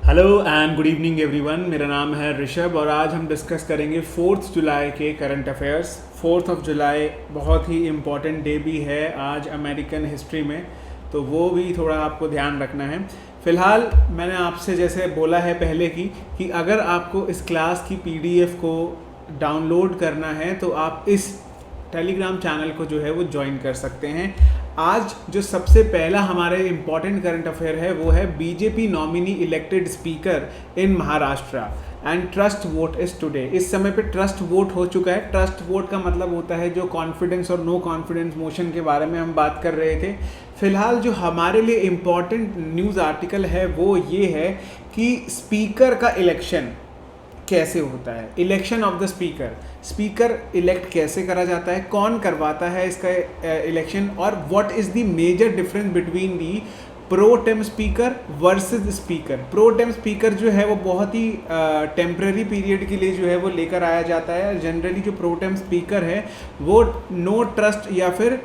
Hello and good evening everyone. मेरा नाम है ऋषभ और आज हम डिस्कस करेंगे 4 जुलाई के करंट अफेयर्स। 4 जुलाई बहुत ही इम्पॉर्टेंट डे भी है आज अमेरिकन हिस्ट्री में, तो वो भी थोड़ा आपको ध्यान रखना है। फ़िलहाल मैंने आपसे जैसे बोला है पहले कि अगर आपको इस क्लास की पीडीएफ को डाउनलोड करना है तो आप इस टेलीग्राम चैनल को जो है वो ज्वाइन कर सकते हैं। आज जो सबसे पहला हमारे इम्पॉर्टेंट करंट अफेयर है वो है BJP nominee elected speaker in Maharashtra and trust vote is today. इस समय पे ट्रस्ट वोट हो चुका है। ट्रस्ट वोट का मतलब होता है जो कॉन्फिडेंस और नो कॉन्फिडेंस मोशन के बारे में हम बात कर रहे थे। फिलहाल जो हमारे लिए इम्पॉर्टेंट न्यूज़ आर्टिकल है वो ये है कि स्पीकर का इलेक्शन कैसे होता है। Election of the speaker elect कैसे करा जाता है, कौन करवाता है इसका इलेक्शन, और what is the major difference between the pro tem speaker versus speaker. Pro tem speaker जो है वो बहुत ही टेम्प्रेरी पीरियड के लिए जो है वो लेकर आया जाता है। जनरली जो प्रो टेम स्पीकर है वो नो ट्रस्ट या फिर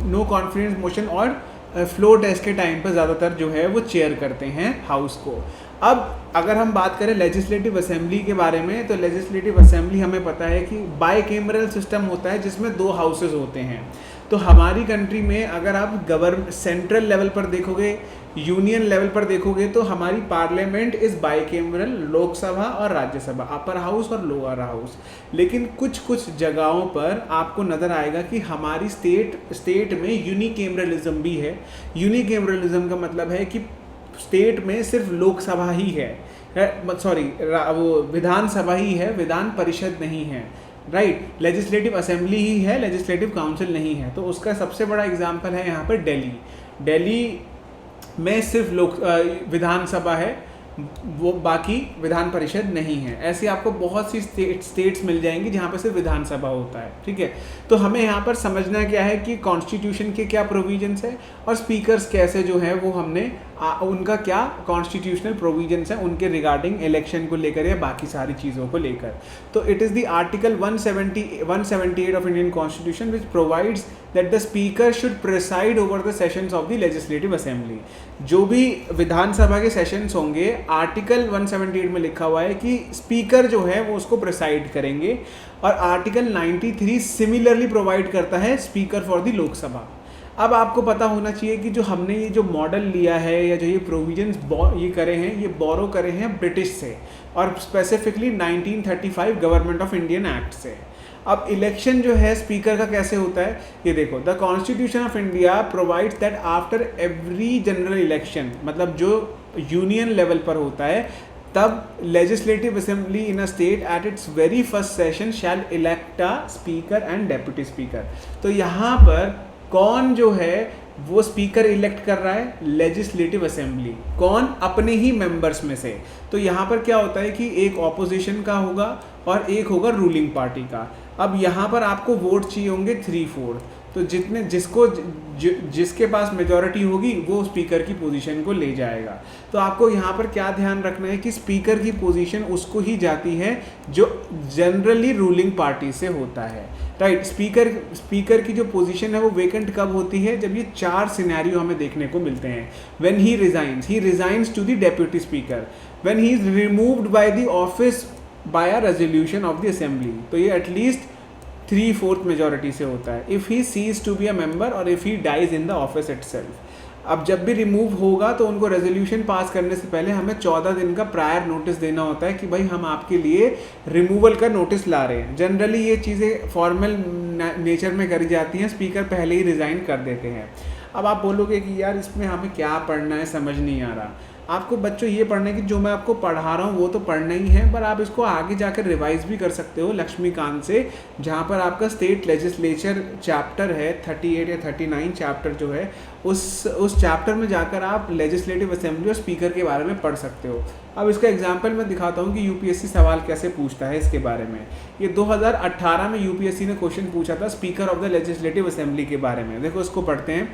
नो कॉन्फिडेंस मोशन और फ्लो टेस्ट के टाइम पर ज़्यादातर जो है वो चेयर करते हैं हाउस को। अब अगर हम बात करें लेजिस्लेटिव असेंबली के बारे में, तो लेजिस्लेटिव असेंबली हमें पता है कि बाइकैमरल सिस्टम होता है जिसमें 2 हाउसेज होते हैं। तो हमारी कंट्री में अगर आप गवर्नमेंट सेंट्रल लेवल पर देखोगे, यूनियन लेवल पर देखोगे, तो हमारी पार्लियामेंट इज़ बाइकैमरल, लोकसभा और राज्यसभा, अपर हाउस और लोअर हाउस। लेकिन कुछ जगहों पर आपको नज़र आएगा कि हमारी स्टेट में यूनिकैमरलिज्म भी है। यूनिकैमरलिज्म का मतलब है कि स्टेट में सिर्फ लोकसभा ही है, वो विधानसभा ही है, विधान परिषद नहीं है, राइट। लेजिस्लेटिव असेंबली ही है, लेजिस्लेटिव काउंसिल नहीं है। तो उसका सबसे बड़ा एग्जांपल है यहाँ पर दिल्ली में सिर्फ विधानसभा है, वो बाकी विधान परिषद नहीं है। ऐसे आपको बहुत सी स्टेट्स मिल जाएंगी जहाँ पर सिर्फ विधानसभा होता है, ठीक है। तो हमें यहाँ पर समझना क्या है कि कॉन्स्टिट्यूशन के क्या प्रोविजंस है और स्पीकर्स कैसे जो है वो हमने उनका क्या कॉन्स्टिट्यूशनल प्रोविजंस है उनके रिगार्डिंग इलेक्शन को लेकर या बाकी सारी चीज़ों को लेकर। तो it is the article 178 of Indian constitution which provides that the speaker should preside over the sessions of the legislative assembly. जो भी विधानसभा के सेशंस होंगे, आर्टिकल 178 में लिखा हुआ है कि स्पीकर जो है वो उसको प्रिसाइड करेंगे। और आर्टिकल 93 सिमिलरली प्रोवाइड करता है स्पीकर फॉर द लोकसभा। अब आपको पता होना चाहिए कि जो हमने ये जो मॉडल लिया है या जो ये प्रोविजंस ये करे हैं, ये बोरो करे हैं ब्रिटिश से और specifically 1935 government of Indian act से। अब इलेक्शन जो है स्पीकर का कैसे होता है ये देखो। The Constitution of India provides that after every general election, मतलब जो यूनियन लेवल पर होता है, तब legislative assembly in a state at its very first session shall elect a speaker and deputy speaker. तो यहाँ पर कौन जो है वो स्पीकर इलेक्ट कर रहा है? Legislative assembly. कौन? अपने ही मेंबर्स में से। तो यहाँ पर क्या होता है कि एक ऑपोजिशन का होगा और एक होगा रूलिंग पार्टी का। अब यहाँ पर आपको वोट चाहिए होंगे 3/4। तो जिसके पास मेजॉरिटी होगी वो स्पीकर की पोजीशन को ले जाएगा। तो आपको यहाँ पर क्या ध्यान रखना है कि स्पीकर की पोजीशन उसको ही जाती है जो जनरली रूलिंग पार्टी से होता है, राइट। स्पीकर की जो पोजीशन है वो वेकेंट कब होती है? जब ये 4 सिनेरियो हमें देखने को मिलते हैं। When he resigns to the deputy speaker, when he is removed by the office by a resolution of the assembly, तो ये एटलीस्ट 3/4 मेजॉरिटी से होता है। If he ceases to be a member और if he dies in the office itself. अब जब भी remove होगा तो उनको रेजोल्यूशन पास करने से पहले हमें 14 दिन का प्रायर नोटिस देना होता है कि भाई हम आपके लिए रिमूवल का नोटिस ला रहे हैं। जनरली ये चीज़ें फॉर्मल नेचर में करी जाती हैं, स्पीकर पहले ही रिज़ाइन कर देते हैं। अब आप बोलोगे कि यार इसमें हमें क्या पढ़ना है, समझ नहीं आ रहा। आपको बच्चों ये पढ़ना है कि जो मैं आपको पढ़ा रहा हूँ वो तो पढ़ना ही है, पर आप इसको आगे जाकर रिवाइज भी कर सकते हो लक्ष्मीकांत से, जहाँ पर आपका स्टेट लेजिस्लेचर चैप्टर है 38 या 39 चैप्टर जो है उस चैप्टर में जाकर आप लेजिस्लेटिव असेंबली और स्पीकर के बारे में पढ़ सकते हो। अब इसका एग्जाम्पल मैं दिखाता हूँ कि यूपीएससी सवाल कैसे पूछता है इसके बारे में। ये 2018 में यूपीएससी ने क्वेश्चन पूछा था speaker of the legislative assembly के बारे में। देखो इसको पढ़ते हैं।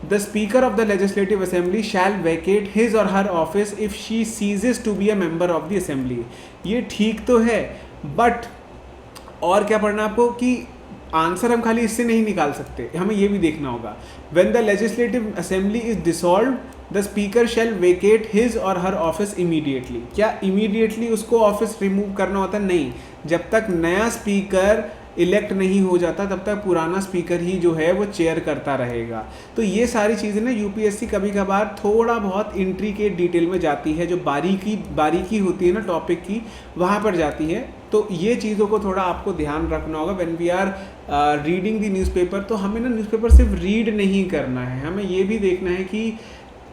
The Speaker of the Legislative Assembly shall vacate his or her office if she ceases to be a member of the Assembly। ये ठीक तो है, बट और क्या पढ़ना आपको कि आंसर हम खाली इससे नहीं निकाल सकते, हमें ये भी देखना होगा। When the Legislative Assembly is dissolved the speaker shall vacate his और हर ऑफिस इमीडिएटली। क्या इमीडिएटली उसको ऑफिस रिमूव करना होता? नहीं, जब तक नया स्पीकर इलेक्ट नहीं हो जाता तब तक पुराना स्पीकर ही जो है वो चेयर करता रहेगा। तो ये सारी चीज़ें ना यूपीएससी कभी कभार थोड़ा बहुत इंट्रिकेट डिटेल में जाती है, जो बारीकी होती है ना टॉपिक की, वहाँ पर जाती है। तो ये चीज़ों को थोड़ा आपको ध्यान रखना होगा when we are reading the newspaper. तो हमें ना न्यूज़पेपर सिर्फ रीड नहीं करना है, हमें ये भी देखना है कि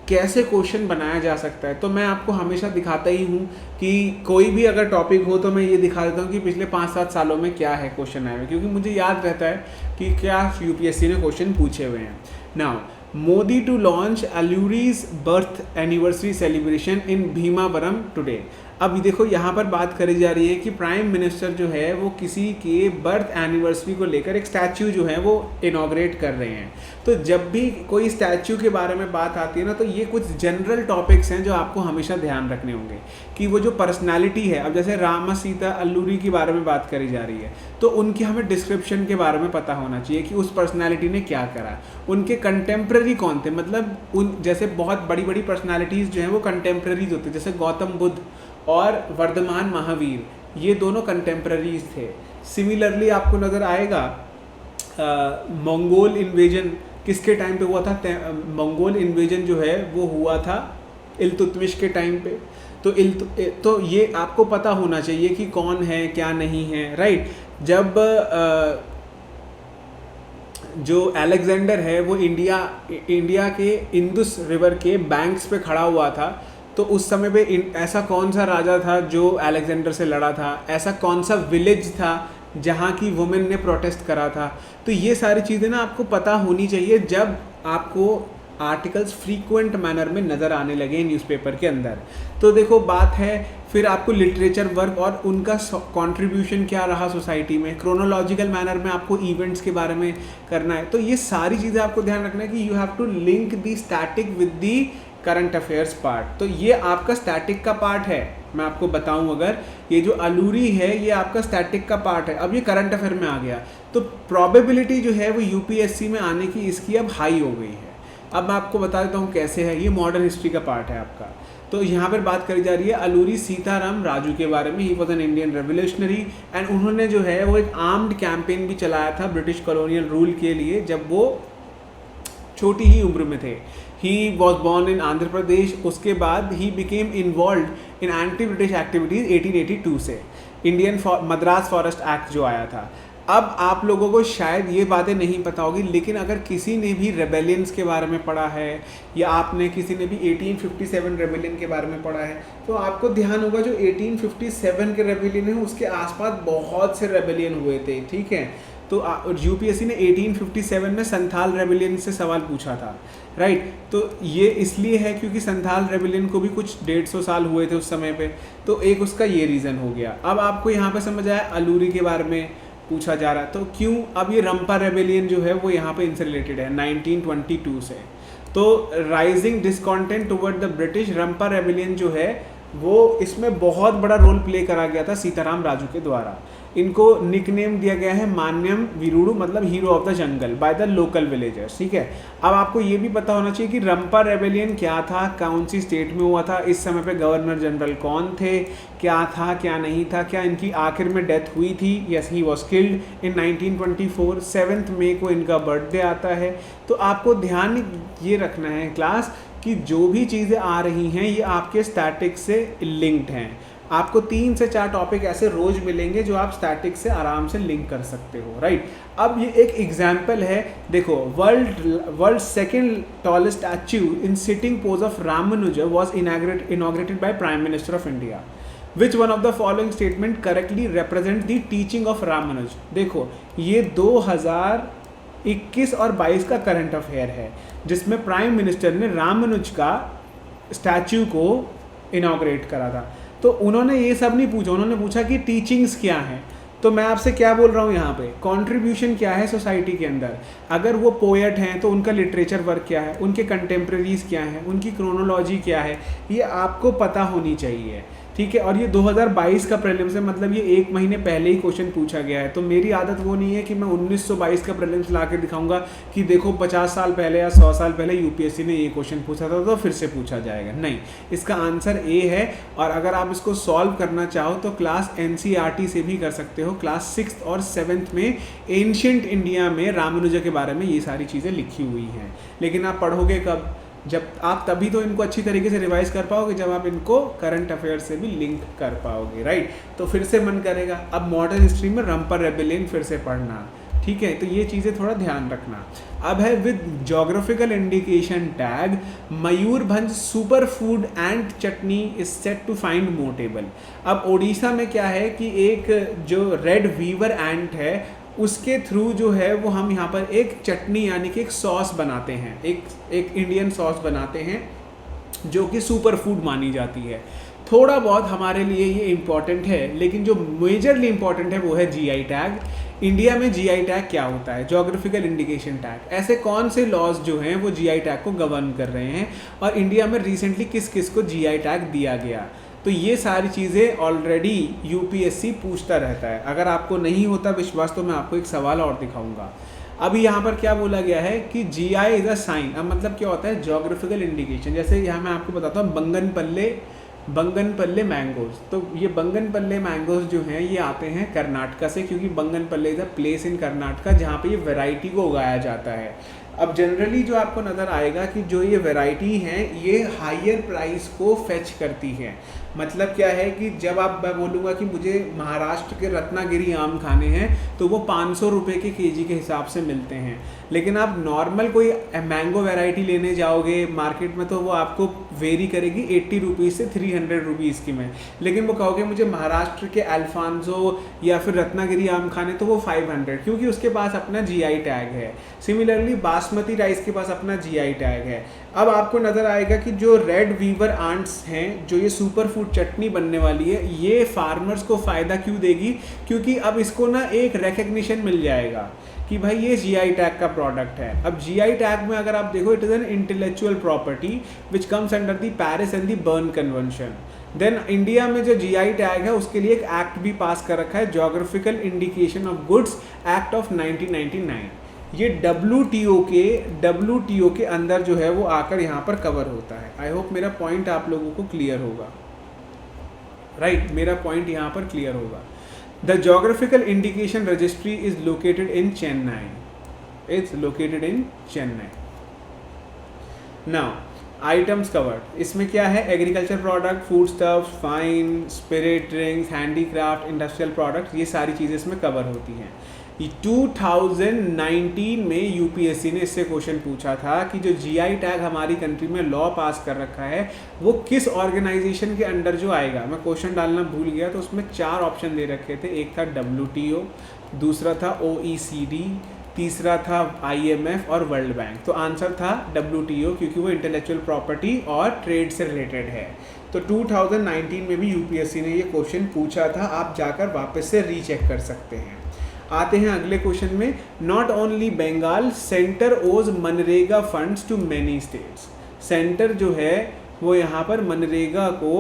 कैसे क्वेश्चन बनाया जा सकता है। तो मैं आपको हमेशा दिखाता ही हूँ कि कोई भी अगर टॉपिक हो तो मैं ये दिखा देता हूँ कि पिछले 5-7 सालों में क्या है क्वेश्चन आए हुए, क्योंकि मुझे याद रहता है कि क्या यूपीएससी ने क्वेश्चन पूछे हुए हैं। Now, Modi to launch Alluri's birth anniversary celebration in Bhimavaram today. अब देखो यहाँ पर बात करी जा रही है कि प्राइम मिनिस्टर जो है वो किसी के बर्थ एनिवर्सरी को लेकर एक स्टैच्यू जो है वो इनॉग्रेट कर रहे हैं। तो जब भी कोई स्टैच्यू के बारे में बात आती है ना, तो ये कुछ जनरल टॉपिक्स हैं जो आपको हमेशा ध्यान रखने होंगे कि वो जो पर्सनालिटी है, अब जैसे रामा सीता अल्लूरी के बारे में बात करी जा रही है तो उनकी हमें डिस्क्रिप्शन के बारे में पता होना चाहिए कि उस पर्सनालिटी ने क्या करा, उनके कंटेम्प्रेरी कौन थे। मतलब उन जैसे बहुत बड़ी बड़ी पर्सनालिटीज़ जो हैं वो कंटेम्प्रेरीज होते, जैसे गौतम बुद्ध और वर्धमान महावीर, ये दोनों कंटेम्प्रेरीज थे। सिमिलरली आपको नज़र आएगा मंगोल इन्वेजन किसके टाइम पे हुआ था? मंगोल इन्वेजन जो है वो हुआ था इल्तुतमिश के टाइम पे। तो ये आपको पता होना चाहिए कि कौन है क्या नहीं है, राइट। जब जो अलेक्जेंडर है वो इंडिया के इंदुस रिवर के बैंक्स पे खड़ा हुआ था, तो उस समय पे ऐसा कौन सा राजा था जो अलेक्जेंडर से लड़ा था, ऐसा कौन सा विलेज था जहाँ की वुमेन ने प्रोटेस्ट करा था। तो ये सारी चीज़ें ना आपको पता होनी चाहिए जब आपको आर्टिकल्स फ्रीक्वेंट मैनर में नज़र आने लगे न्यूज़पेपर के अंदर। तो देखो बात है, फिर आपको लिटरेचर वर्क और उनका कंट्रीब्यूशन क्या रहा सोसाइटी में, क्रोनोलॉजिकल मैनर में आपको इवेंट्स के बारे में करना है। तो ये सारी चीज़ें आपको ध्यान रखना है कि you have to link the static with the current affairs part. तो ये आपका स्टैटिक का पार्ट है। मैं आपको बताऊं, अगर ये जो अलूरी है ये आपका स्टैटिक का पार्ट है, अब ये करंट अफेयर में आ गया तो प्रोबेबिलिटी जो है वो यूपीएससी में आने की इसकी अब हाई हो गई है। अब मैं आपको बता देता हूँ कैसे है। ये मॉडर्न हिस्ट्री का पार्ट है आपका। तो यहाँ पर बात करी जा रही है अलूरी सीताराम राजू के बारे में। He was an Indian revolutionary and उन्होंने जो है वो एक आर्म्ड कैंपेन भी चलाया था ब्रिटिश कॉलोनियल रूल के लिए जब वो छोटी ही उम्र में थे। He was born in Andhra Pradesh. उसके बाद he became involved in anti British activities 1882 से, इंडियन मद्रास फॉरेस्ट एक्ट जो आया था। अब आप लोगों को शायद ये बातें नहीं पता होगी, लेकिन अगर किसी ने भी रेबेलियंस के बारे में पढ़ा है या आपने किसी ने भी 1857 रेबेलियन के बारे में पढ़ा है तो आपको ध्यान होगा जो 1857 के रेबेलियन है उसके आसपास बहुत से रेबेलियन हुए थे, ठीक है। तो यूपीएससी ने 1857 में संथाल रेबेलियन से सवाल पूछा था, राइट। तो ये इसलिए है क्योंकि संथाल रेबेलियन को भी कुछ 150 साल हुए थे उस समय पे, तो एक उसका ये रीज़न हो गया। अब आपको यहाँ पे समझ आया अलूरी के बारे में पूछा जा रहा है तो क्यों। अब ये रंपा रेबेलियन जो है वो यहाँ पे इनसे रिलेटेड है 1922 से। तो rising discontent toward the British, Rampa rebellion जो है वो इसमें बहुत बड़ा रोल प्ले करा गया था सीताराम राजू के द्वारा। इनको निकनेम दिया गया है मान्यम वीरुडू, मतलब hero of the jungle, by the local villagers, ठीक है। अब आपको ये भी पता होना चाहिए कि रंपा रेबेलियन क्या था, कौन सी स्टेट में हुआ था, इस समय पे गवर्नर जनरल कौन थे, क्या था क्या नहीं था, क्या इनकी आखिर में डेथ हुई थी। Yes, he was killed in 1924, 7 मई को इनका बर्थडे आता है। तो आपको ध्यान ये रखना है क्लास कि जो भी चीज़ें आ रही हैं ये आपके स्टैटिक से लिंक्ड हैं। आपको 3 से 4 टॉपिक ऐसे रोज मिलेंगे जो आप स्टैटिक से आराम से लिंक कर सकते हो, राइट। अब ये एक एग्जाम्पल है, देखो world second tallest statue in sitting pose of Ramanuja was inaugurated by prime minister of India. Which one of the following statement correctly represent the teaching of Ramanuja. देखो ये 2021 और 22 का करंट अफेयर है जिसमें प्राइम मिनिस्टर ने रामानुज का स्टैच्यू को inaugurate करा था। तो उन्होंने ये सब नहीं पूछा, उन्होंने पूछा कि टीचिंग्स क्या हैं। तो मैं आपसे क्या बोल रहा हूँ यहाँ पे, कंट्रीब्यूशन क्या है सोसाइटी के अंदर। अगर वो पोएट हैं तो उनका लिटरेचर वर्क क्या है, उनके कंटेम्प्रेरीज क्या हैं, उनकी क्रोनोलॉजी क्या है, ये आपको पता होनी चाहिए। ठीक है। और ये 2022 का प्रीलिम्स है, मतलब ये 1 महीने पहले ही क्वेश्चन पूछा गया है। तो मेरी आदत वो नहीं है कि मैं 1922 का प्रीलिम्स ला के दिखाऊंगा कि देखो 50 साल पहले या 100 साल पहले यूपीएससी ने ये क्वेश्चन पूछा था तो फिर से पूछा जाएगा, नहीं। इसका आंसर ए है। और अगर आप इसको सॉल्व करना चाहो तो क्लास एनसीईआरटी से भी कर सकते हो। क्लास 6th और 7th में एंशिएंट इंडिया में रामानुजा के बारे में ये सारी चीज़ें लिखी हुई हैं। लेकिन आप पढ़ोगे कब? जब आप तभी तो इनको अच्छी तरीके से रिवाइज कर पाओगे जब आप इनको करंट अफेयर से भी लिंक कर पाओगे, राइट। तो फिर से मन करेगा अब मॉडर्न हिस्ट्री में रंपर रेबेलियन फिर से पढ़ना, ठीक है। तो ये चीज़ें थोड़ा ध्यान रखना। अब है with geographical indication tag Mayurbhanj super food and chutney is set to find notable. अब ओडिशा में क्या है कि एक जो रेड वीवर एंट है उसके थ्रू जो है वो हम यहाँ पर एक चटनी यानी कि एक सॉस बनाते हैं, एक इंडियन सॉस बनाते हैं जो कि सुपर फूड मानी जाती है। थोड़ा बहुत हमारे लिए ये इम्पॉर्टेंट है, लेकिन जो मेजरली इम्पॉर्टेंट है वो है जीआई टैग। इंडिया में जीआई टैग क्या होता है? Geographical indication tag. ऐसे कौन से लॉज जो हैं वो जीआई टैग को गवर्न कर रहे हैं और इंडिया में रिसेंटली किस किस को जीआई टैग दिया गया? तो ये सारी चीज़ें ऑलरेडी यूपीएससी पूछता रहता है। अगर आपको नहीं होता विश्वास तो मैं आपको एक सवाल और दिखाऊंगा। अभी यहाँ पर क्या बोला गया है कि जीआई इज़ अ साइन। अब मतलब क्या होता है? Geographical indication. जैसे यहाँ मैं आपको बताता हूँ बंगनपल्ले मैंगोज। तो ये बंगनपल्ले मैंगोज जो हैं ये आते हैं कर्नाटका से, क्योंकि Banganapalle is a place in Karnataka जहाँ पे ये वैरायटी को उगाया जाता है। अब जनरली जो आपको नज़र आएगा कि जो ये वैरायटी हैं ये हायर प्राइस को फेच करती हैं। मतलब क्या है कि जब मैं बोलूँगा कि मुझे महाराष्ट्र के रत्नागिरी आम खाने हैं तो वो 500 रुपये के केजी के हिसाब से मिलते हैं। लेकिन आप नॉर्मल कोई मैंगो वैरायटी लेने जाओगे मार्केट में तो वो आपको वेरी करेगी 80 रुपीज़ से 300 रुपीज़ की में। लेकिन वो कहोगे मुझे महाराष्ट्र के अल्फांसो या फिर रत्नागिरी आम खाने तो वो 500, क्योंकि उसके पास अपना जीआई टैग है। सिमिलरली बासमती राइस के पास अपना जीआई टैग है। अब आपको नज़र आएगा कि जो रेड वीवर आंट्स हैं, जो ये सुपर फूड चटनी बनने वाली है, ये फार्मर्स को फ़ायदा क्यों देगी? क्योंकि अब इसको ना एक रिकग्निशन मिल जाएगा कि भाई ये जीआई टैग का प्रोडक्ट है। अब जीआई टैग में अगर आप देखो it is an intellectual property which comes under the Paris and the Berne convention. Then India में जो जीआई टैग है उसके लिए एक एक्ट भी पास कर रखा है, geographical indication of goods act of 1999। ये WTO के अंदर जो है वो आकर यहाँ पर कवर होता है। आई होप मेरा पॉइंट आप लोगों को क्लियर होगा, राइट। मेरा पॉइंट यहाँ पर क्लियर होगा। The geographical indication registry is located in Chennai. Now items covered, इसमें क्या है? Agriculture product, food stuffs, fine, spirit drinks, handicraft, industrial product, ये सारी चीज़ें इसमें कवर होती हैं। 2019 में यूपीएससी ने इससे क्वेश्चन पूछा था कि जो जीआई टैग हमारी कंट्री में लॉ पास कर रखा है वो किस ऑर्गेनाइजेशन के अंडर जो आएगा। मैं क्वेश्चन डालना भूल गया, तो उसमें 4 ऑप्शन दे रखे थे। एक था WTO, दूसरा था OECD, तीसरा था IMF और वर्ल्ड बैंक। तो आंसर था WTO, क्योंकि वो इंटेलेक्चुअल प्रॉपर्टी और ट्रेड से रिलेटेड है। तो 2019 में भी यूपीएससी ने ये क्वेश्चन पूछा था, आप जाकर वापस से रीचेक कर सकते हैं। आते हैं अगले क्वेश्चन में। Not only Bengal, centre owes मनरेगा funds to many states. Centre जो है वो यहाँ पर मनरेगा को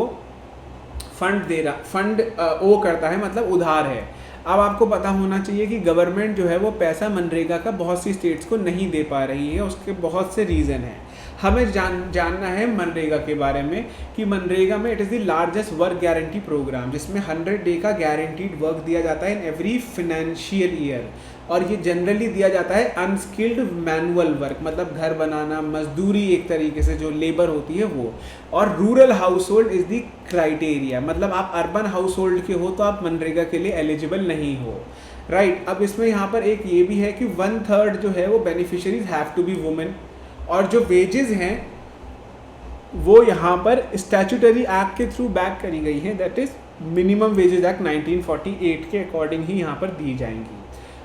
फंड ओ करता है, मतलब उधार है। अब आपको पता होना चाहिए कि गवर्नमेंट जो है वो पैसा मनरेगा का बहुत सी स्टेट्स को नहीं दे पा रही है, उसके बहुत से रीज़न हैं। हमें जानना है मनरेगा के बारे में कि मनरेगा में it is the largest work guarantee programme, जिसमें 100 डे का गारंटीड वर्क दिया जाता है इन एवरी फिनेंशियल ईयर। और ये जनरली दिया जाता है अनस्किल्ड मैनुअल वर्क, मतलब घर बनाना, मजदूरी, एक तरीके से जो लेबर होती है वो। और rural house hold is the criteria, मतलब आप अर्बन हाउस होल्ड के हो तो आप मनरेगा के लिए एलिजिबल नहीं हो, राइट। अब इसमें यहाँ पर एक ये भी है कि 1/3 जो है वो beneficiaries have to be women. और जो वेजेस हैं वो यहाँ पर स्टैट्यूटरी एक्ट के थ्रू बैक करी गई है, that is minimum wages act 1948 के अकॉर्डिंग ही यहाँ पर दी जाएंगी।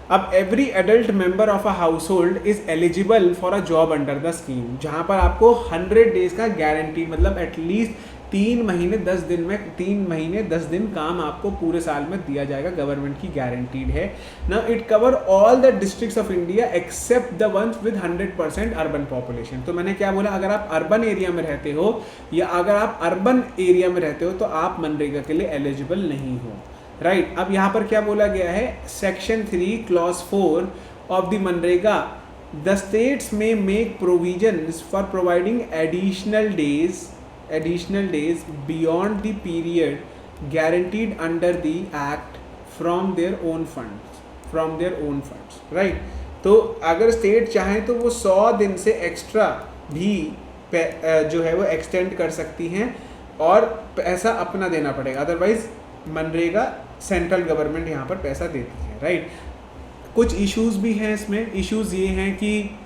अब every adult member of a household is eligible for a job under the scheme, जहाँ पर आपको 100 डेज का गारंटी, मतलब एटलीस्ट 3 महीने 10 दिन में 3 महीने 10 दिन काम आपको पूरे साल में दिया जाएगा, गवर्नमेंट की गारंटीड है ना। It cover all the districts of India accept the ones with 100% urban population. तो मैंने क्या बोला, अगर आप अर्बन एरिया में रहते हो या अगर आप अर्बन एरिया में रहते हो तो आप मनरेगा के लिए एलिजिबल नहीं हो, राइट। अब यहाँ पर क्या बोला गया है, section 3 clause 4 of the MNREGA, the states में make provisions for providing additional days beyond the period guaranteed under the act from their own funds, right। तो अगर स्टेट चाहे तो वो 100 दिन से एक्स्ट्रा भी जो है वो एक्सटेंड कर सकती हैं और पैसा अपना देना पड़ेगा, अदरवाइज मनरेगा सेंट्रल गवर्नमेंट यहाँ पर पैसा देती है, राइट। कुछ इश्यूज भी हैं इसमें। इश्यूज ये हैं कि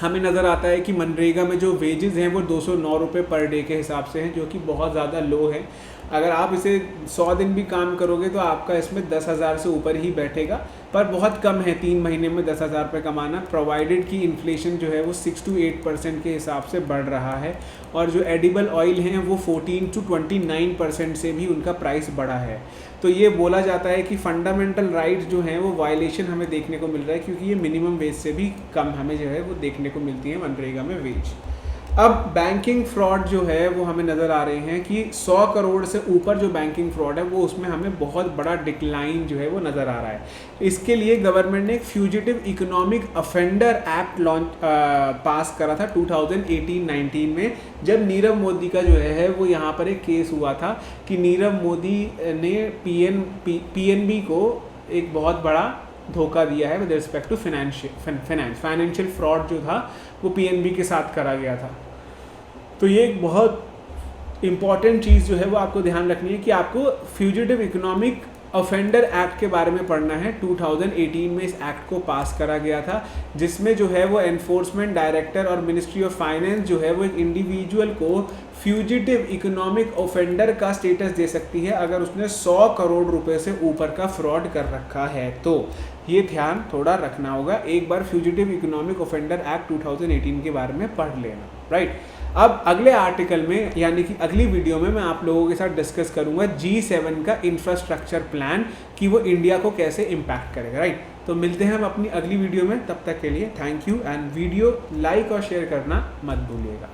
हमें नज़र आता है कि मनरेगा में जो वेजेस हैं वो 209 रुपये पर डे के हिसाब से हैं, जो कि बहुत ज़्यादा लो है। अगर आप इसे 100 दिन भी काम करोगे तो आपका इसमें 10,000 से ऊपर ही बैठेगा, पर बहुत कम है 3 महीने में 10,000 रुपये कमाना, प्रोवाइडेड कि इन्फ्लेशन जो है वो 6 to 8% के हिसाब से बढ़ रहा है और जो एडिबल ऑयल हैं वो 14 to 29% से भी उनका प्राइस बढ़ा है। तो ये बोला जाता है कि फंडामेंटल राइट्स जो हैं वो वायलेशन हमें देखने को मिल रहा है, क्योंकि ये मिनिमम वेज से भी कम हमें जो है वो देखने को मिलती है मनरेगा में वेज। अब बैंकिंग फ्रॉड जो है वो हमें नज़र आ रहे हैं कि 100 करोड़ से ऊपर जो बैंकिंग फ्रॉड है वो उसमें हमें बहुत बड़ा डिक्लाइन जो है वो नज़र आ रहा है। इसके लिए गवर्नमेंट ने एक फ्यूजिटिव इकोनॉमिक अफेंडर एक्ट पास करा था 2018-19 में, जब नीरव मोदी का जो है वो यहाँ पर एक केस हुआ था कि नीरव मोदी ने पीएनबी को एक बहुत बड़ा धोखा दिया है with respect to financial fraud जो था वो पीएनबी के साथ करा गया था। तो ये एक बहुत इम्पॉर्टेंट चीज़ जो है वो आपको ध्यान रखनी है कि आपको फ्यूजिटिव इकोनॉमिक ऑफेंडर एक्ट के बारे में पढ़ना है। 2018 में इस एक्ट को पास करा गया था, जिसमें जो है वो एनफोर्समेंट डायरेक्टर और मिनिस्ट्री ऑफ फाइनेंस जो है वो एक इंडिविजुअल को फ्यूजिटिव इकोनॉमिक ऑफेंडर का स्टेटस दे सकती है अगर उसने 100 करोड़ रुपए से ऊपर का फ्रॉड कर रखा है। तो ये ध्यान थोड़ा रखना होगा, एक बार फ्यूजिटिव इकोनॉमिक ऑफेंडर एक्ट 2018 के बारे में पढ़ लेना, राइट। अब अगले आर्टिकल में यानी कि अगली वीडियो में मैं आप लोगों के साथ डिस्कस करूंगा G7 का इंफ्रास्ट्रक्चर प्लान कि वो इंडिया को कैसे इम्पैक्ट करेगा, राइट। तो मिलते हैं हम अपनी अगली वीडियो में, तब तक के लिए thank you and video like और शेयर करना मत भूलिएगा।